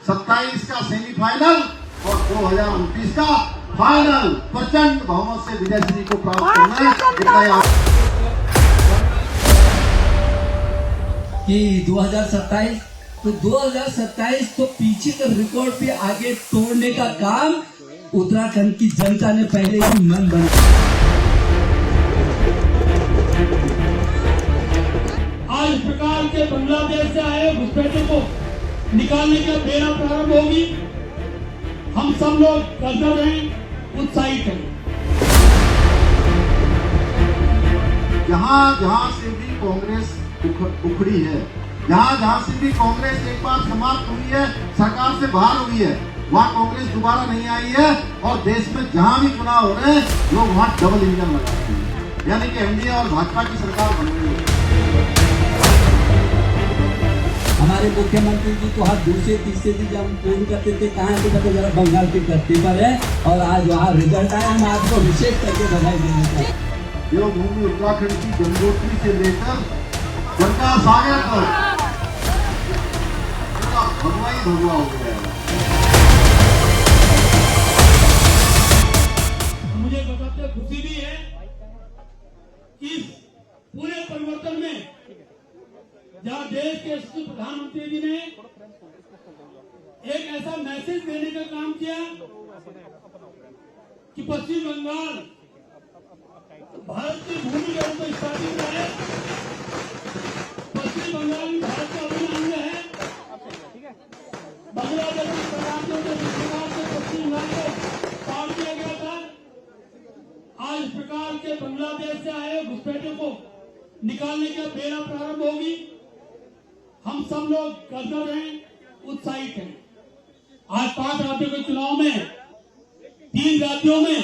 27 का सेमीफाइनल और 2029 का फाइनल प्रचंड बहुमत से विजय श्री को प्राप्त करना है। कि 2027 तो 2027 तो पीछे के रिकॉर्ड पे आगे तोड़ने का काम उत्तराखंड की जनता ने पहले ही मन बना। आज प्रकार के बांग्लादेश से आए घुसपैठियों को निकालने का बेड़ा प्रारंभ होगी। हम सब लोग गदगद हैं, उत्साहित हैं। जहां जहां से भी कांग्रेस उखड़ी है, जहां जहां से भी कांग्रेस एक बार समाप्त हुई है, सरकार से बाहर हुई है, वहां कांग्रेस दोबारा नहीं आई है। और देश में जहां भी चुनाव हो रहे हैं लोग वहां डबल इंजन लगा रहे हैं, यानी कि एनडीए और भाजपा की सरकार बन रही है। हमारे मुख्यमंत्री जी तो हर दूसरे तीसरे दिन जब हम फोन करते थे कहाँ से कहते जरा बंगाल की धरती पर है, और आज वहाँ रिजल्ट आया। हम आपको विशेष करके बधाई देना चाहते हैं। देवभूमि उत्तराखंड की गंगोत्री से लेकर गंगा सागर तक भगवा ही भगवा हो गया है। मुझे बताते खुशी भी है कि पूरे परिवर्तन में जहां देश के यशस्वी प्रधानमंत्री जी ने एक ऐसा मैसेज देने का काम किया कि पश्चिम बंगाल भारत की भूमि के रूप में स्थापित है। पश्चिम बंगाल भी भारत का अभिन्न अंग है। बांग्लादेश की शरणार्थियों के विश्वास से पश्चिम बंगाल को काट दिया गया था। आज इस प्रकार के बांग्लादेश से आए घुसपैठियों को निकालने का बेड़ा प्रारंभ होगी। हम सब लोग गदगद हैं, उत्साहित हैं। आज 5 राज्यों के चुनाव में 3 राज्यों में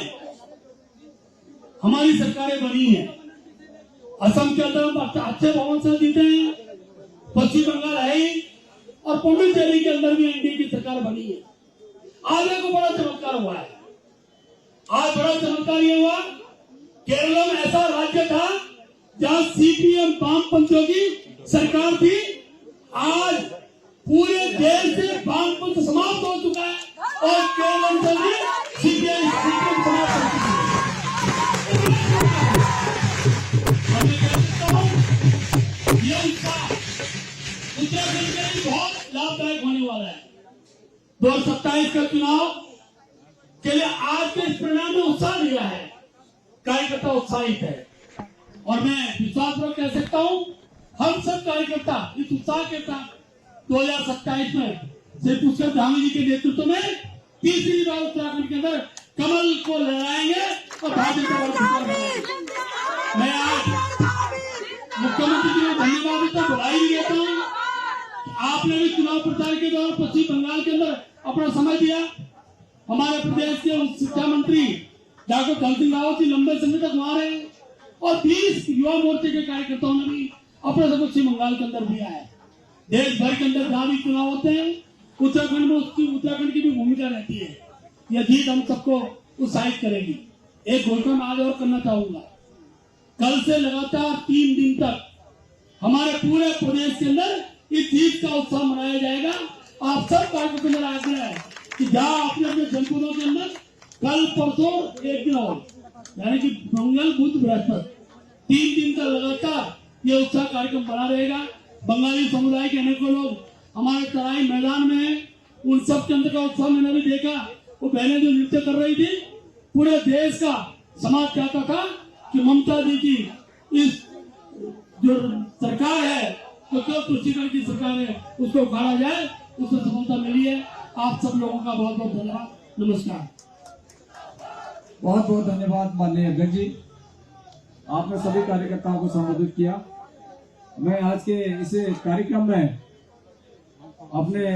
हमारी सरकारें बनी हैं। असम के अंदर हम अच्छे बहुमत से जीते हैं, पश्चिम बंगाल है ही, और पुडुचेरी के अंदर भी एनडीए की सरकार बनी है। आज एक बड़ा चमत्कार हुआ है। आज बड़ा चमत्कार ये हुआ, केरल में ऐसा राज्य था जहां सीपीएम वामपंथियों की सरकार थी। आज पूरे देश से वामपंथ समाप्त हो चुका है और केरल से भी सीपीएम समाप्त हो चुकी है। ये उत्तराखंड के लिए बहुत लाभदायक होने वाला है। 2027 का चुनाव के लिए आज के इस परिणाम में उत्साह दिया है, कार्यकर्ता उत्साहित है, और मैं विश्वासपूर्वक कह सकता हूं हम सब कार्यकर्ता इस उत्साह के साथ 2027 में श्री पुष्कर धामी जी के नेतृत्व में तीसरी बार उत्तराखंड के अंदर कमल को लहराएंगे और भारतीय जनता पार्टी बनाएंगे। मैं आज मुख्यमंत्री जी को धन्यवाद देता हूँ, बधाई देता हूँ। आपने भी चुनाव प्रचार के दौरान पश्चिम बंगाल के अंदर अपना समय दिया। हमारे प्रदेश के शिक्षा मंत्री डॉक्टर धन सिंह रावत जी लंबे समय तक वहां रहे, और 20 युवा मोर्चे के कार्यकर्ताओं ने भी अपने से पश्चिम बंगाल के अंदर दिया है। देश भर के अंदर जहां भी चुनाव होते हैं उत्तराखंड में उत्तराखंड की भी भूमिका रहती है। यह जीत हम सबको उत्साहित करेगी। एक घोषणा मैं आज और करना चाहूंगा, कल से लगातार 3 दिन तक हमारे पूरे प्रदेश के अंदर इस जीत का उत्सव मनाया जाएगा। आप सब कार्यकर्ताओं को मेरा आग्रह है कि जहां अपने अपने जनपदों के अंदर कल परसों एक दिन और, यानी कि मंगल बुध बृहस्पति 3 दिन का लगातार ये उत्साह कार्यक्रम बना रहेगा। बंगाली समुदाय के अनेकों लोग हमारे तराई मैदान में हैं, उन सब के अंदर का उत्साह मैंने भी देखा। वो बहनें जो नृत्य कर रही थी, पूरे देश का समाज चाहता था कि ममता जी की इस जो सरकार है, तो जो तुलसीगढ़ की सरकार है, उसको उखाड़ा जाए, उसको सफलता मिली है। आप सब लोगों का बहुत बहुत धन्यवाद। नमस्कार। बहुत बहुत धन्यवाद माननीय अध्यक्ष जी, आपने सभी कार्यकर्ताओं को संबोधित किया। मैं आज के इस कार्यक्रम में अपने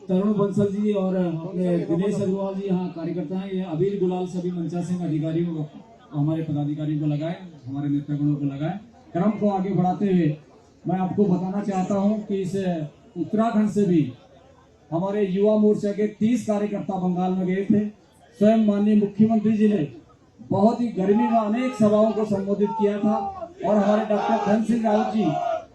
तरुण बंसल जी और अपने दिनेश अग्रवाल जी यहाँ कार्यकर्ता हैं, ये अबीर गुलाल सभी मंचासीन अधिकारियों को, हमारे पदाधिकारियों को लगाए, हमारे नेतृगणों को लगाए। क्रम को आगे बढ़ाते हुए मैं आपको बताना चाहता हूँ कि इस उत्तराखंड से भी हमारे युवा मोर्चा के 30 कार्यकर्ता बंगाल में गए थे। स्वयं माननीय मुख्यमंत्री जी ने बहुत ही गर्मी में अनेक सभाओं को संबोधित किया था, और हमारे डॉक्टर धन सिंह रावत जी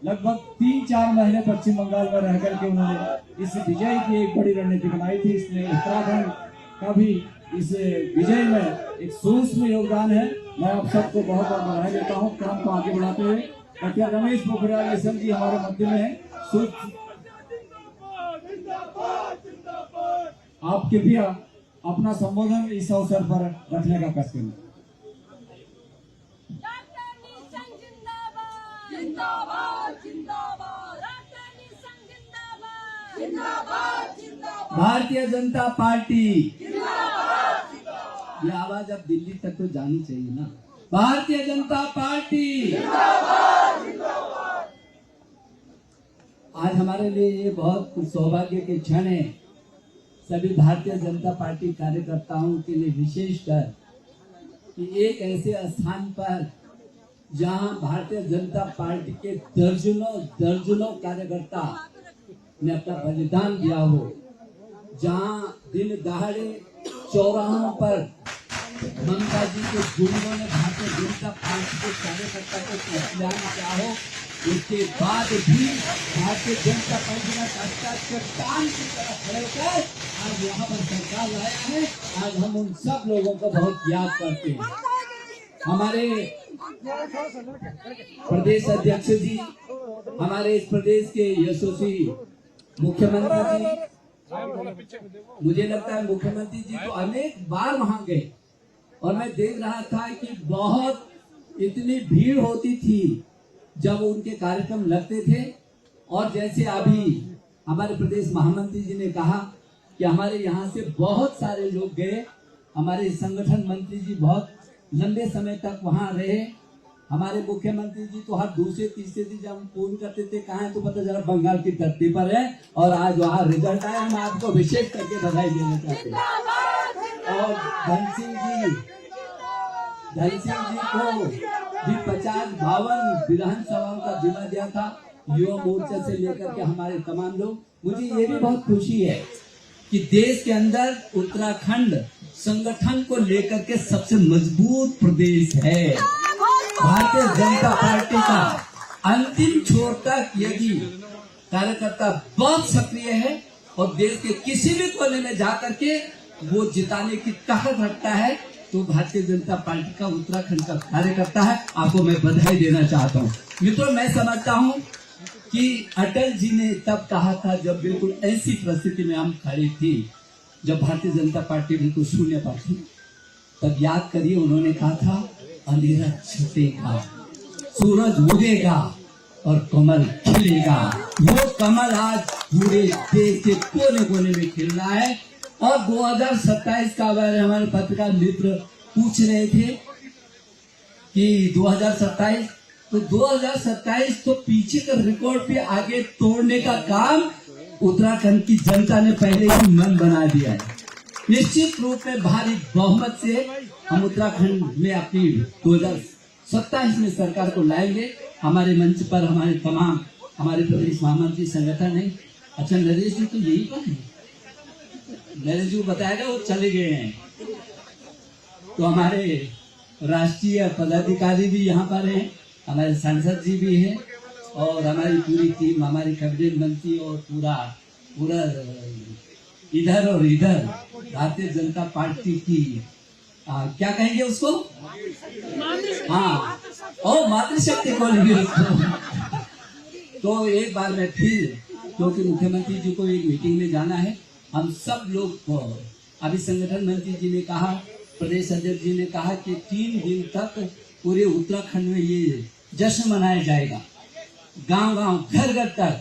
लगभग 3-4 महीने पश्चिम बंगाल में रह करके उन्होंने इस विजय की एक बड़ी रणनीति बनाई थी। इसलिए उत्तराखंड का भी इस विजय में एक सूक्ष्म योगदान है। मैं आप सबको बहुत बहुत बधाई देता हूँ काम को आगे बढ़ाते हुए। डॉक्टर रमेश पोखरियाल निशंक जी हमारे मध्य में है। आप कृपया अपना संबोधन इस अवसर पर रखने का कष्ट करें। डॉक्टर निशंक जिंदाबाद जिंदाबाद जिंदाबाद। डॉक्टर निशंक जिंदाबाद जिंदाबाद जिंदाबाद। भारतीय जनता पार्टी जिंदाबाद। ये आवाज अब दिल्ली तक तो जानी चाहिए ना। भारतीय जनता पार्टी आज हमारे लिए ये बहुत सौभाग्य के क्षण है। सभी भारतीय जनता पार्टी कार्यकर्ताओं के लिए विशेषकर कि एक ऐसे स्थान पर जहां भारतीय जनता पार्टी के दर्जनों कार्यकर्ता ने अपना बलिदान दिया हो, जहां दिन दहाड़े चौराहों पर ममता जी के गुंडों ने भारतीय जनता पार्टी के कार्यकर्ता को कल्याण किया हो, उसके बाद भी भारतीय जनता पार्टी ने चट्टान की तरह खड़े होकर आज यहाँ पर सरकार लाया है। आज हम उन सब लोगों को बहुत याद करते हैं। हमारे प्रदेश अध्यक्ष जी, हमारे इस प्रदेश के यशस्वी मुख्यमंत्री जी, मुझे लगता है मुख्यमंत्री जी तो अनेक बार वहां गए और मैं देख रहा था कि बहुत इतनी भीड़ होती थी जब उनके कार्यक्रम लगते थे। और जैसे अभी हमारे प्रदेश महामंत्री जी ने कहा कि हमारे यहाँ से बहुत सारे लोग गए, हमारे संगठन मंत्री जी बहुत लंबे समय तक वहाँ रहे, हमारे मुख्यमंत्री जी तो हर दूसरे तीसरे दिन जब हम फोन करते थे कहाँ है तो पता चला बंगाल की धरती पर है और आज वहाँ रिजल्ट आया। हम आपको विशेष करके बधाई देना चाहते हैं। और धन सिंह जी को भी 50-52 विधानसभाओं का जिम्मा दिया था, युवा मोर्चा से लेकर के हमारे तमाम लोग। मुझे ये भी बहुत खुशी है कि देश के अंदर उत्तराखंड संगठन को लेकर के सबसे मजबूत प्रदेश है। भारतीय जनता पार्टी का अंतिम छोर तक यदि कार्यकर्ता बहुत सक्रिय है और देश के किसी भी कोने में जाकर के वो जिताने की ताकत रखता है तो भारतीय जनता पार्टी का उत्तराखंड का कार्यकर्ता है। आपको मैं बधाई देना चाहता हूँ। मित्रों, मैं समझता हूँ कि अटल जी ने तब कहा था जब बिल्कुल ऐसी परिस्थिति में हम खड़े थे, जब भारतीय जनता पार्टी बिल्कुल शून्य पर थी, तब याद करिए उन्होंने कहा था अंधेरा छुटेगा, सूरज उगेगा और कमल खिलेगा। वो कमल आज पूरे देश के कोने कोने में खिल रहा है। और 2027 का बारे हमारे पत्रकार मित्र पूछ रहे थे कि 2027 तो पीछे के रिकॉर्ड पे आगे तोड़ने का काम उत्तराखंड की जनता ने पहले ही मन बना दिया है। निश्चित रूप में भारी बहुमत से हम उत्तराखंड में अपनी 2027 में सरकार को लाएंगे। हमारे मंच पर हमारे प्रदेश महामंत्री संगठन है। अच्छा, नरेश जी तो यही पर है, नरेश जी को बताएगा, वो चले गए हैं। तो हमारे राष्ट्रीय पदाधिकारी भी यहाँ पर हैं, हमारे सांसद जी भी हैं और हमारी पूरी टीम, हमारी कैबिनेट मंत्री और पूरा इधर और इधर भारतीय जनता पार्टी की क्या कहेंगे उसको, हाँ, और मातृशक्ति को लेंगे उसको। तो एक बार मैं फिर, क्योंकि मुख्यमंत्री जी को एक मीटिंग में जाना है, हम सब लोग को अभी संगठन मंत्री जी ने कहा, प्रदेश अध्यक्ष जी ने कहा कि 3 दिन तक पूरे उत्तराखंड में ये जश्न मनाया जाएगा, गांव-गांव, घर-घर तक।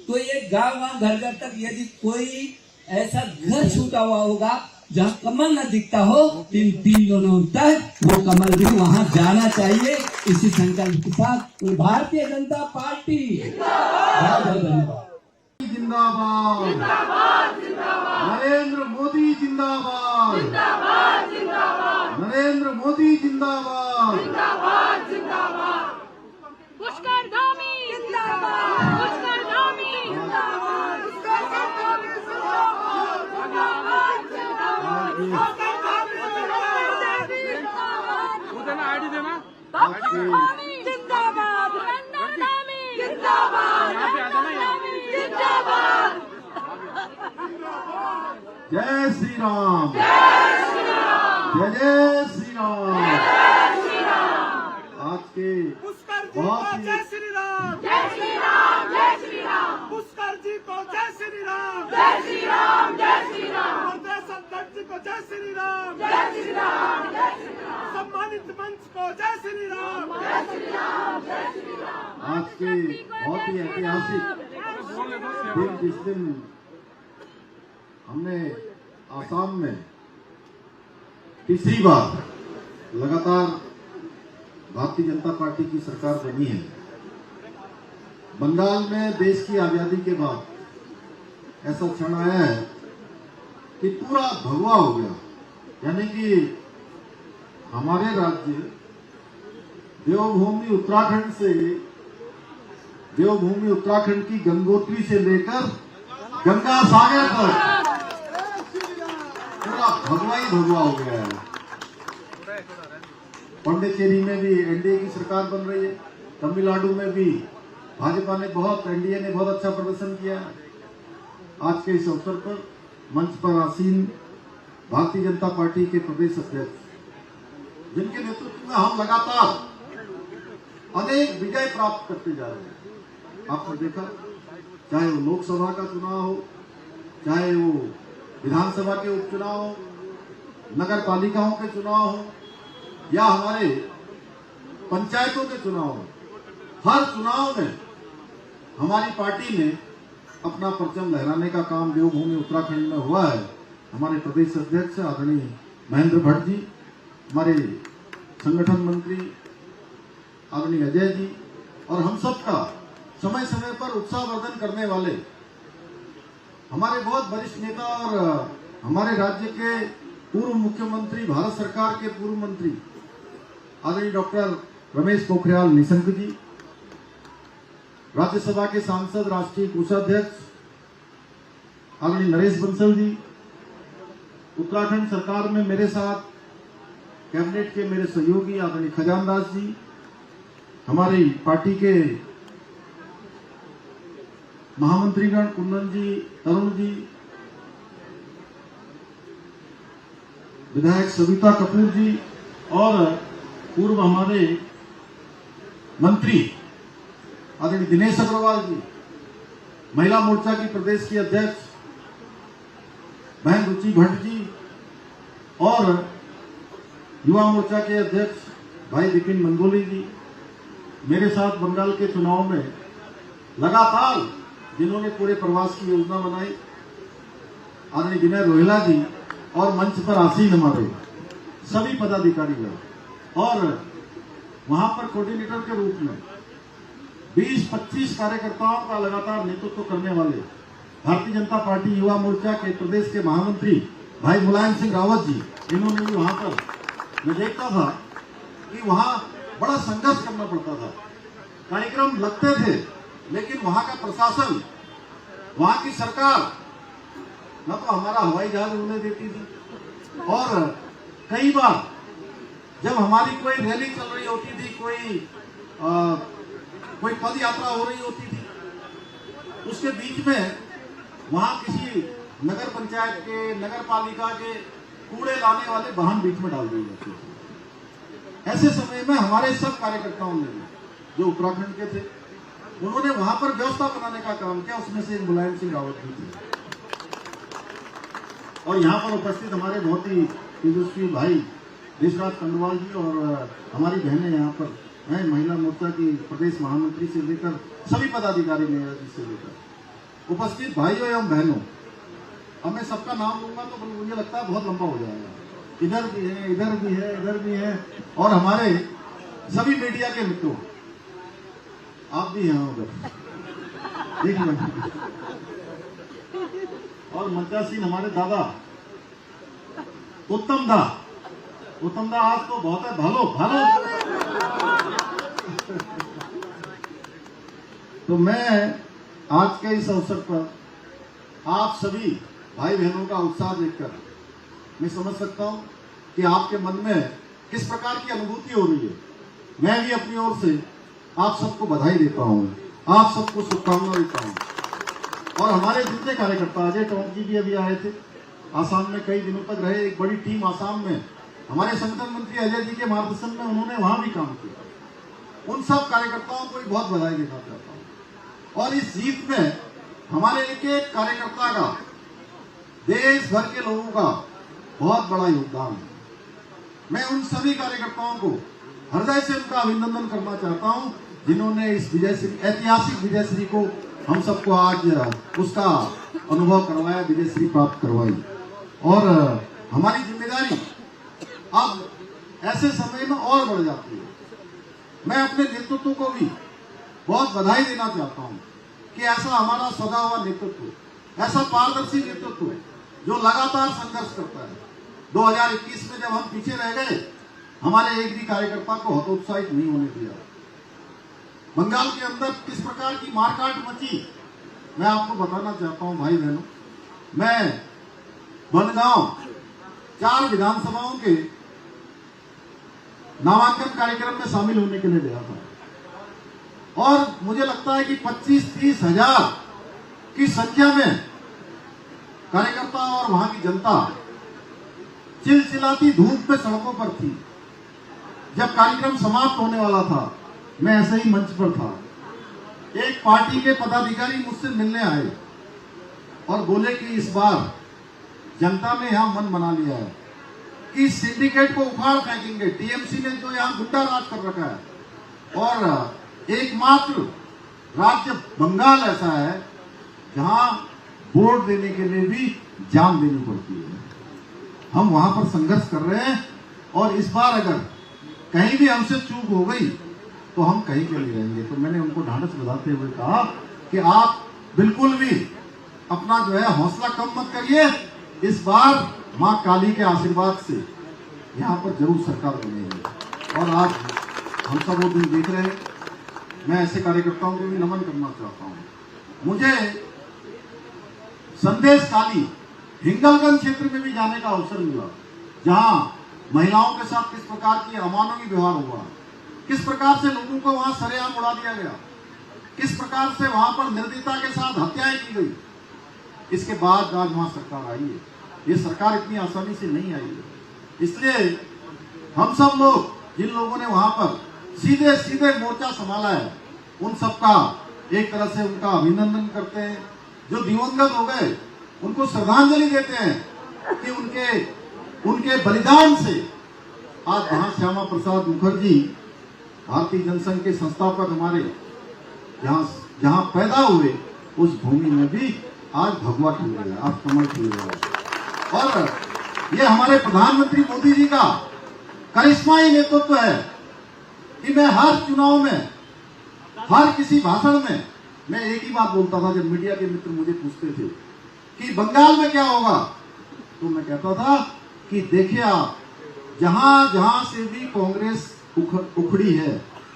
तो ये गांव-गांव, घर-घर तक यदि कोई ऐसा घर छूटा हुआ होगा जहाँ कमल न दिखता हो, 3 दिनों तक वो कमल भी वहाँ जाना चाहिए। इसी संकल्प के साथ भारतीय जनता पार्टी जिंदाबाद, नरेंद्र मोदी जिंदाबाद, नरेंद्र मोदी जिंदाबाद, पुष्कर धामी जिंदाबाद, पुष्कर धामी जिंदाबाद, पुष्कर धामी जिंदाबाद, जिंदाबाद, जय श्री राम, जय जय श्री राम। आज के बहुत ही जय श्री राम, जय श्री राम, जय श्री राम, पुष्कर जी को जय श्री राम, जय श्री राम, जय श्री राम, प्रदेश अध्यक्ष जी को जय श्री राम, जय श्री राम, जय श्री राम, सम्मानित मंच को जय श्री राम, जय श्री राम, जय श्री राम। आज के बहुत ही ऐतिहासिक दिन, जिस दिन हमने आसाम में तीसरी बार लगातार भारतीय जनता पार्टी की सरकार बनी है। बंगाल में देश की आजादी के बाद ऐसा क्षण आया है कि पूरा भगवा हो गया, यानी कि हमारे राज्य देवभूमि उत्तराखंड से, देवभूमि उत्तराखंड की गंगोत्री से लेकर गंगा सागर तक पूरा भगवा ही भगवा हो गया है। पांडिचेरी में भी एनडीए की सरकार बन रही है, तमिलनाडु में भी भाजपा ने एनडीए ने बहुत अच्छा प्रदर्शन किया है। आज के इस अवसर पर मंच पर आसीन भारतीय जनता पार्टी के प्रदेश अध्यक्ष, जिनके नेतृत्व में हम लगातार अनेक विजय प्राप्त करते जा रहे हैं। आपने देखा, चाहे वो लोकसभा का चुनाव हो, चाहे वो विधानसभा के उपचुनाव हो, नगर पालिकाओं के चुनाव हो, या हमारे पंचायतों के चुनाव हो, हर चुनाव में हमारी पार्टी ने अपना परचम लहराने का काम देवभूमि उत्तराखंड में हुआ है। हमारे प्रदेश अध्यक्ष आदरणीय महेंद्र भट्ट जी, हमारे संगठन मंत्री आदरणीय अजय जी, और हम सब का समय समय पर उत्साहवर्धन करने वाले हमारे बहुत वरिष्ठ नेता और हमारे राज्य के पूर्व मुख्यमंत्री, भारत सरकार के पूर्व मंत्री आदरणीय डॉक्टर रमेश पोखरियाल निशंक जी, राज्यसभा के सांसद, राष्ट्रीय कोषाध्यक्ष आदरणीय नरेश बंसल जी, उत्तराखंड सरकार में मेरे साथ कैबिनेट के मेरे सहयोगी आदरणीय खजानदास जी, हमारी पार्टी के महामंत्रीगण कुंदन जी, तरुण जी, विधायक सविता कपूर जी, और पूर्व हमारे मंत्री आदरणीय दिनेश अग्रवाल जी, महिला मोर्चा की प्रदेश की अध्यक्ष बहन रुचि भट्ट जी, और युवा मोर्चा के अध्यक्ष भाई विपिन मंगोली जी, मेरे साथ बंगाल के चुनाव में लगातार जिन्होंने पूरे प्रवास की योजना बनाई आदरणीय विनय रोहिला जी, और मंच पर आसीन हमारे सभी पदाधिकारीगण, और वहां पर कोऑर्डिनेटर के रूप में 20-25 कार्यकर्ताओं का लगातार नेतृत्व करने वाले भारतीय जनता पार्टी युवा मोर्चा के प्रदेश के महामंत्री भाई मुलायम सिंह रावत जी, इन्होंने भी वहां पर, मैं देखता था कि वहां बड़ा संघर्ष करना पड़ता था, कार्यक्रम लगते थे, लेकिन वहां का प्रशासन, वहां की सरकार न तो हमारा हवाई जहाज उड़ने देती थी, और कई बार जब हमारी कोई रैली चल रही होती थी, कोई पद यात्रा हो रही होती थी, उसके बीच में वहां किसी नगर पंचायत के, नगर पालिका के कूड़े लाने वाले वाहन बीच में डाल दिए जाते थे। ऐसे समय में हमारे सब कार्यकर्ताओं ने, जो उत्तराखंड के थे, उन्होंने वहां पर व्यवस्था बनाने का काम किया। उसमें से मुलायम सिंह रावत भी थे, और यहाँ पर उपस्थित हमारे बहुत ही तेजस्वी भाई देशराज खंडवाल जी, और हमारी बहनें यहाँ पर हैं, महिला मोर्चा की प्रदेश महामंत्री से लेकर सभी पदाधिकारी से लेकर उपस्थित भाइयों एवं बहनों। अब मैं सबका नाम लूंगा तो मुझे लगता है बहुत लंबा हो जाएगा। इधर भी है, इधर भी है, इधर भी है, और हमारे सभी मीडिया के मित्रों, आप भी हैं उधर, एक मिनट, और मंचासीन हमारे दादा उत्तम दा आज तो बहुत है, भालो तो मैं आज के इस अवसर पर आप सभी भाई बहनों का उत्साह देखकर मैं समझ सकता हूं कि आपके मन में किस प्रकार की अनुभूति हो रही है। मैं भी अपनी ओर से आप सबको बधाई देता हूं, आप सबको शुभकामनाएं देता हूं। और हमारे दूसरे कार्यकर्ता अजय टोंक जी भी अभी आए थे, आसाम में कई दिनों तक रहे, एक बड़ी टीम आसाम में हमारे संगठन मंत्री अजय जी के मार्गदर्शन में उन्होंने वहां भी काम किया। उन सब कार्यकर्ताओं को भी बहुत बधाई देना चाहता हूं। और इस जीत में हमारे एक एक कार्यकर्ता का, देश भर के लोगों का बहुत बड़ा योगदान है। मैं उन सभी कार्यकर्ताओं को हृदय से उनका अभिनंदन करना चाहता हूं जिन्होंने इस विजयश्री, ऐतिहासिक विजयश्री को हम सबको आज उसका अनुभव करवाया, विजयश्री प्राप्त करवाई। और हमारी जिम्मेदारी अब ऐसे समय में और बढ़ जाती है। मैं अपने नेतृत्व को भी बहुत बधाई देना चाहता हूं कि ऐसा हमारा सदा हुआ नेतृत्व, ऐसा पारदर्शी नेतृत्व जो लगातार संघर्ष करता है। 2021 में जब हम पीछे रह गए, हमारे एक भी कार्यकर्ता को हतोत्साहित नहीं होने दिया। बंगाल के अंदर किस प्रकार की मारकाट मची, मैं आपको बताना चाहता हूं भाई बहनों। मैं बनगांव 4 विधानसभाओं के नामांकन कार्यक्रम में शामिल होने के लिए गया था और मुझे लगता है कि 25-30 हजार की संख्या में कार्यकर्ता और वहां की जनता चिलचिलाती धूप में सड़कों पर थी। जब कार्यक्रम समाप्त होने वाला था, मैं ऐसे ही मंच पर था। एक पार्टी के पदाधिकारी मुझसे मिलने आए और बोले कि इस बार जनता ने यहां मन बना लिया है कि सिंडिकेट को उखाड़ फेंकेंगे। टीएमसी ने जो यहां गुंडा राज कर रखा है और एकमात्र राज्य बंगाल ऐसा है जहां वोट देने के लिए भी जान देनी पड़ती है। हम वहां पर संघर्ष कर रहे हैं और इस बार अगर कहीं भी हमसे चूक हो गई तो हम कहीं के लिए रहेंगे। तो मैंने उनको ढांढस बधाते हुए कहा कि आप बिल्कुल भी अपना जो है हौसला कम मत करिए। इस बार मां काली के आशीर्वाद से यहाँ पर जरूर सरकार बनेगी। और आज हम सब वो दिन देख रहे हैं। मैं ऐसे कार्यकर्ताओं को भी नमन करना चाहता हूँ। मुझे संदेश काली हिंगलगंज क्षेत्र में भी जाने का अवसर मिला, जहां महिलाओं के साथ किस प्रकार की अमानवीय व्यवहार हुआ, किस प्रकार से लोगों को वहां सरेआम उड़ा दिया गया, किस प्रकार से वहां पर निर्दयता के साथ हत्याएं की गई। इसके बाद आज वहां सरकार आई है। ये सरकार इतनी आसानी से नहीं आई है। इसलिए हम सब लोग, जिन लोगों ने वहां पर सीधे सीधे मोर्चा संभाला है, उन सबका एक तरह से उनका अभिनंदन करते हैं। जो दिवंगत हो गए उनको श्रद्धांजलि देते हैं कि उनके बलिदान से आज वहां श्यामा प्रसाद मुखर्जी, भारतीय जनसंघ के संस्थापक, हमारे जहां पैदा हुए उस भूमि में भी आज भगवा खिल रहा है, आज कमल खिल रहा है। और ये हमारे प्रधानमंत्री मोदी जी का करिश्माई नेतृत्व है कि मैं हर चुनाव में, हर किसी भाषण में मैं एक ही बात बोलता था। जब मीडिया के मित्र मुझे पूछते थे कि बंगाल में क्या होगा, तो मैं कहता था कि देखिए आप, जहां जहां से भी कांग्रेस उखड़ी है,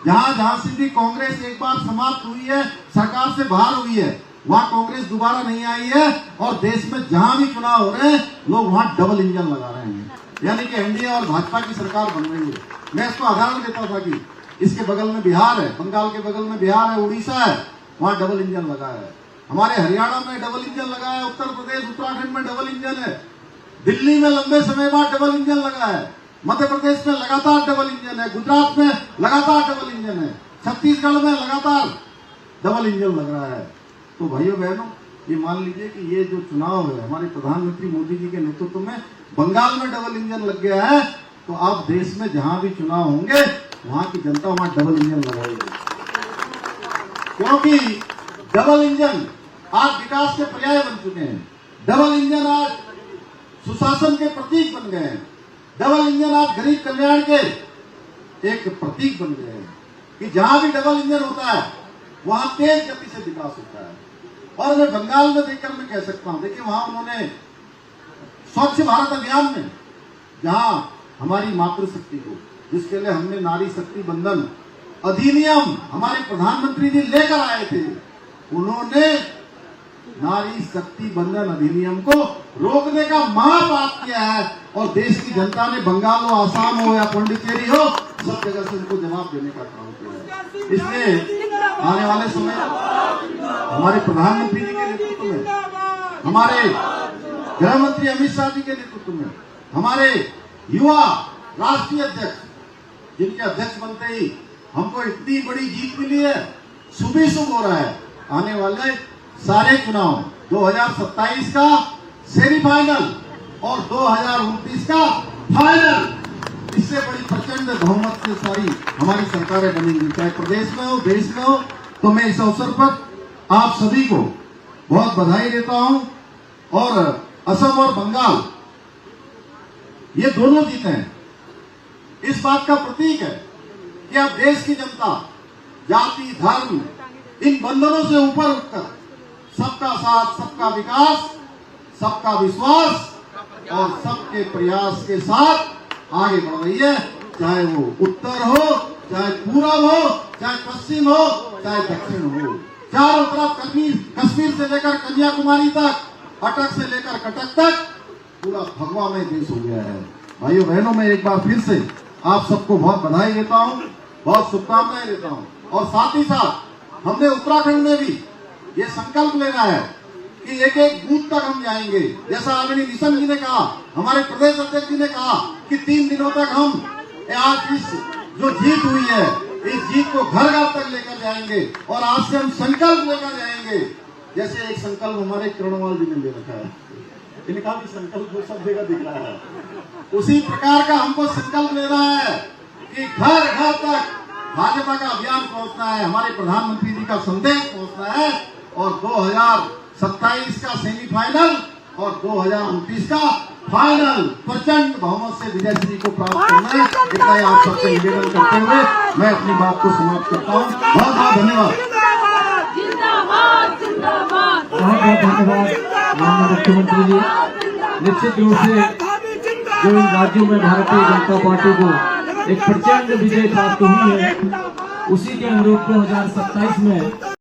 जहां जहां से भी कांग्रेस एक बार समाप्त हुई है, सरकार से बाहर हुई है, वहां कांग्रेस दोबारा नहीं आई है। और देश में जहां भी चुनाव हो रहे हैं, लोग वहां डबल इंजन लगा रहे हैं, यानी कि एनडीए और भाजपा की सरकार बन रही है। मैं इसको उदाहरण देता था कि इसके बगल में बिहार है, बंगाल के बगल में बिहार है, उड़ीसा है, वहां डबल इंजन लगा है। हमारे हरियाणा में डबल इंजन लगा है, उत्तर प्रदेश, उत्तराखंड में डबल इंजन है, दिल्ली में लंबे समय बाद डबल इंजन लगा है, मध्य प्रदेश में लगातार डबल इंजन है, गुजरात में लगातार डबल इंजन है, छत्तीसगढ़ में लगातार डबल इंजन लग रहा है। तो भाइयों बहनों, ये मान लीजिए कि ये जो चुनाव है हमारे प्रधानमंत्री मोदी जी के नेतृत्व में, बंगाल में डबल इंजन लग गया है, तो आप देश में जहां भी चुनाव होंगे वहां की जनता वहां डबल इंजन लगाएगी। क्योंकि डबल इंजन आज विकास के पर्याय बन चुके हैं, डबल इंजन आज सुशासन के प्रतीक बन गए हैं, डबल इंजन आज गरीब कल्याण के एक प्रतीक बन गए हैं कि जहां भी डबल इंजन होता है वहां तेज गति से विकास होता है। और मैं बंगाल में देखकर मैं कह सकता हूं, देखिए वहां उन्होंने स्वच्छ भारत अभियान में, जहां हमारी मातृशक्ति को, जिसके लिए हमने नारी शक्ति बंधन अधिनियम हमारे प्रधानमंत्री जी लेकर आए थे, उन्होंने नारी शक्ति बंधन अधिनियम को रोकने का महापाप किया है। और देश की जनता ने, बंगाल हो, आसाम हो या पांडिचेरी हो, सब जगह से उनको जवाब देने का काम किया है। इसलिए आने वाले समय हमारे प्रधानमंत्री जी के नेतृत्व में, हमारे गृह मंत्री अमित शाह जी के नेतृत्व में हमारे युवा राष्ट्रीय अध्यक्ष, जिनके अध्यक्ष बनते ही हमको इतनी बड़ी जीत मिली है, शुभ ही शुभ हो रहा है। आने वाले सारे चुनाव 2027 का सेमीफाइनल और 2029 का फाइनल, इससे बड़ी प्रचंड बहुमत से सारी हमारी सरकारें बनेंगी, चाहे प्रदेश में हो, देश में हो। तो मैं इस अवसर पर आप सभी को बहुत बधाई देता हूं। और असम और बंगाल ये दोनों जीते हैं, इस बात का प्रतीक है कि अब देश की जनता जाति धर्म इन बंधनों से ऊपर उठकर सबका साथ, सबका विकास, सबका विश्वास और सबके प्रयास के साथ आगे बढ़ रही है। चाहे वो उत्तर हो, चाहे पूरब हो, चाहे पश्चिम हो, चाहे दक्षिण हो, चारों तरफ कश्मीर से लेकर कन्याकुमारी तक, अटक से लेकर कटक तक पूरा भगवा में देश हो गया है। भाइयों बहनों, मैं एक बार फिर से आप सबको बहुत बधाई देता हूं, बहुत शुभकामनाएं देता हूं। और साथ ही साथ हमने उत्तराखंड में भी ये संकल्प लेना है कि एक एक बूथ तक हम जाएंगे। जैसा आदरणीय निशंक जी ने कहा, हमारे प्रदेश अध्यक्ष जी ने कहा कि 3 दिनों तक हम आज इस जो जीत हुई है, इस जीत को घर घर तक लेकर जाएंगे। और आज से हम संकल्प लेकर जाएंगे, जैसे एक संकल्प हमारे किरणवाल जी ने ले रखा है, इनका भी संकल्प वो सब जगह दिख रहा है। उसी प्रकार का हमको संकल्प लेना है कि घर घर तक भाजपा का अभियान पहुंचना है, हमारे प्रधानमंत्री जी का संदेश पहुंचना है। और 2027 का सेमीफाइनल और 2029 का फाइनल प्रचंड बहुमत से विजय श्री को प्राप्त करना है। इतना ही आप सबसे निवेदन करते हुए मैं अपनी बात को समाप्त करता हूँ। बहुत बहुत धन्यवाद। जिंदाबाद जिंदाबाद बहुत बहुत धन्यवाद माननीय मुख्यमंत्री जी। निश्चित रूप से जो इन राज्यों में भारतीय जनता पार्टी को एक प्रचंड विजय प्राप्त हुई है, उसी के अनुरूप 2027 में